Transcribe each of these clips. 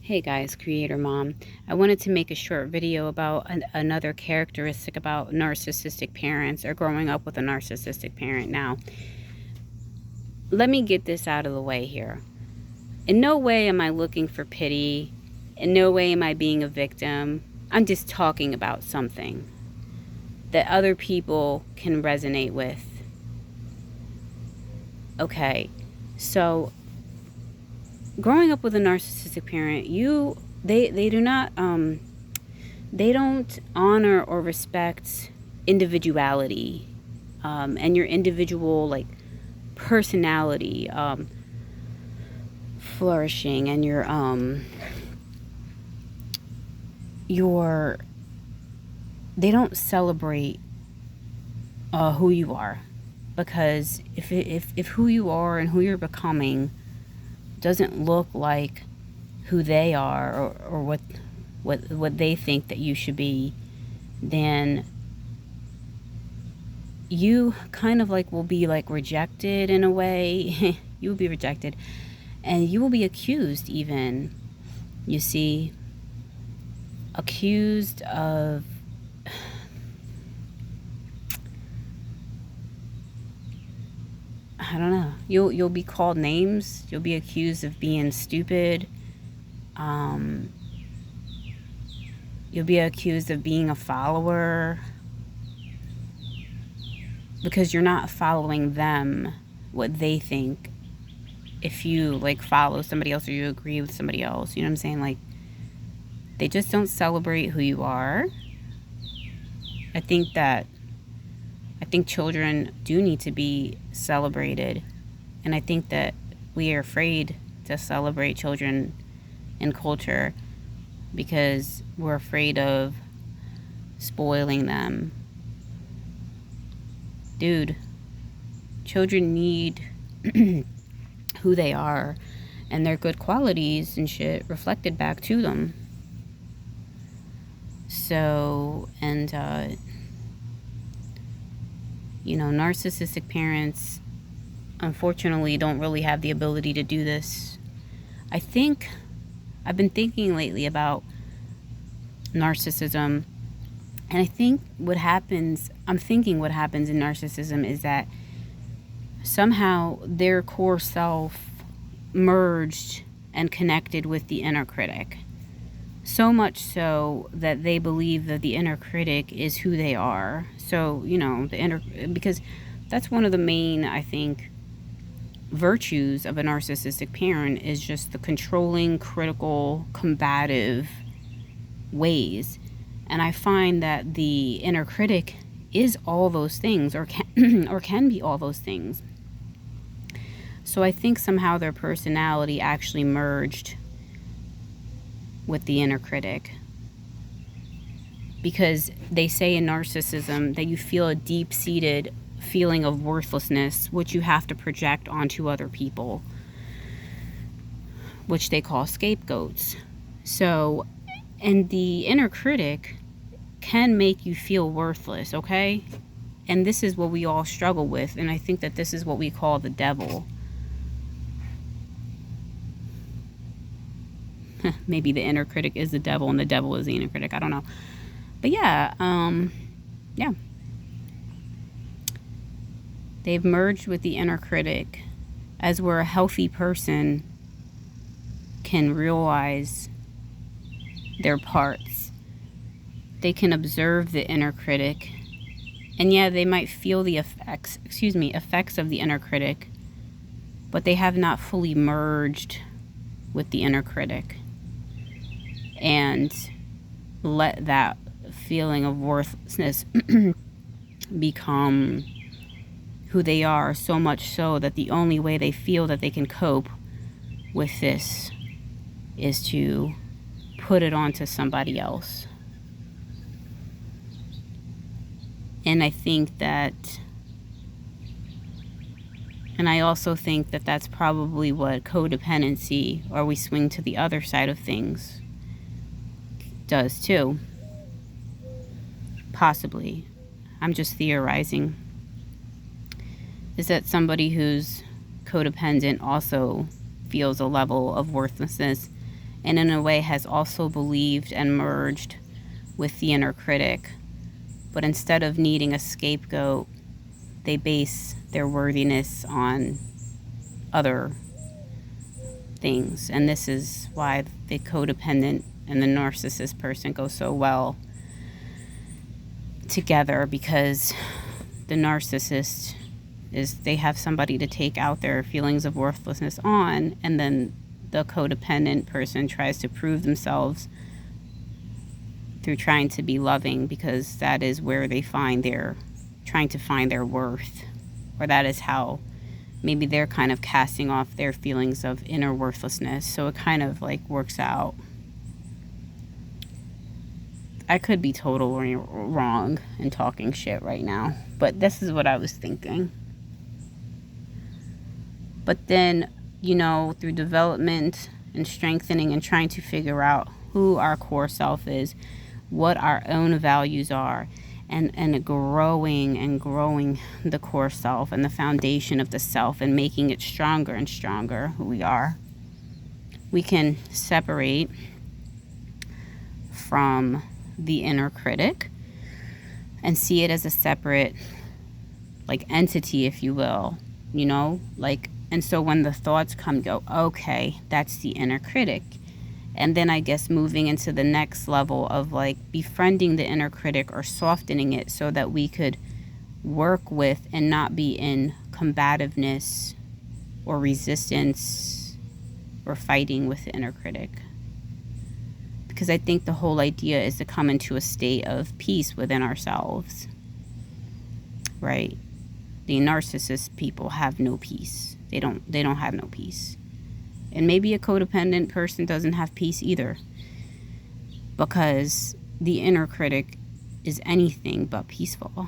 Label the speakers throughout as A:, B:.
A: Hey guys, Creator Mom. I wanted to make a short video about another characteristic about narcissistic parents or growing up with a narcissistic parent. Now, let me get this out of the way here. In no way am I looking for pity. In no way am I being a victim. I'm just talking about something that other people can resonate with. Okay, so growing up with a narcissistic parent, they do not they don't honor or respect individuality, and your individual personality flourishing, and your they don't celebrate who you are, because if who you are and who you're becoming doesn't look like who they are, or what they think that you should be, then you kind of will be rejected in a way. You will be rejected, and you will be accused, even, you see, accused of I don't know. You'll be called names. You'll be accused of being stupid. You'll be accused of being a follower, because you're not following them, what they think. If you follow somebody else, or you agree with somebody else, you know what I'm saying? They just don't celebrate who you are. I think children do need to be celebrated, and I think that we are afraid to celebrate children in culture because we're afraid of spoiling them. Dude, children need who they are and their good qualities and shit reflected back to them. So, and narcissistic parents unfortunately don't really have the ability to do this. I've been thinking lately about narcissism, and I'm thinking what happens in narcissism is that somehow their core self merged and connected with the inner critic. So much so that they believe that the inner critic is who they are. So, because that's one of the main, I think, virtues of a narcissistic parent, is just the controlling, critical, combative ways. And I find that the inner critic is all those things, or can be all those things. So I think somehow their personality actually merged with the inner critic, because they say in narcissism that you feel a deep-seated feeling of worthlessness, which you have to project onto other people, which they call scapegoats. So, and the inner critic can make you feel worthless, okay? And this is what we all struggle with, and I think that this is what we call the devil. Maybe the inner critic is the devil and the devil is the inner critic. I don't know. But yeah. They've merged with the inner critic, as where a healthy person can realize their parts. They can observe the inner critic. And yeah, they might feel the effects of the inner critic, but they have not fully merged with the inner critic and let that feeling of worthlessness become who they are, so much so that the only way they feel that they can cope with this is to put it onto somebody else. And I also think that that's probably what codependency, or we swing to the other side of things, does too. Possibly. I'm just theorizing. Is that somebody who's codependent also feels a level of worthlessness and in a way has also believed and merged with the inner critic. But instead of needing a scapegoat, they base their worthiness on other things. And this is why the codependent and the narcissist person go so well together, because the narcissist is, they have somebody to take out their feelings of worthlessness on, and then the codependent person tries to prove themselves through trying to be loving, because that is where they find their, trying to find their worth, or that is how maybe they're kind of casting off their feelings of inner worthlessness. So it kind of like works out. I could be totally wrong and talking shit right now, but this is what I was thinking. But then, through development and strengthening and trying to figure out who our core self is, what our own values are, and growing the core self and the foundation of the self and making it stronger and stronger, who we are, we can separate from the inner critic and see it as a separate, like, entity, if you will, and so when the thoughts come, go, okay, that's the inner critic. And then I guess moving into the next level of like befriending the inner critic or softening it so that we could work with and not be in combativeness or resistance or fighting with the inner critic. Because I think the whole idea is to come into a state of peace within ourselves, right? The narcissist people have no peace. They don't have no peace. And maybe a codependent person doesn't have peace either, because the inner critic is anything but peaceful.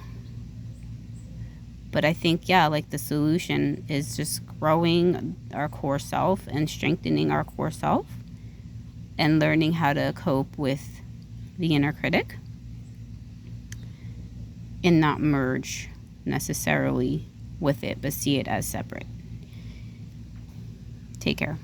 A: But I think, like the solution is just growing our core self and strengthening our core self and learning how to cope with the inner critic and not merge necessarily with it, but see it as separate. Take care.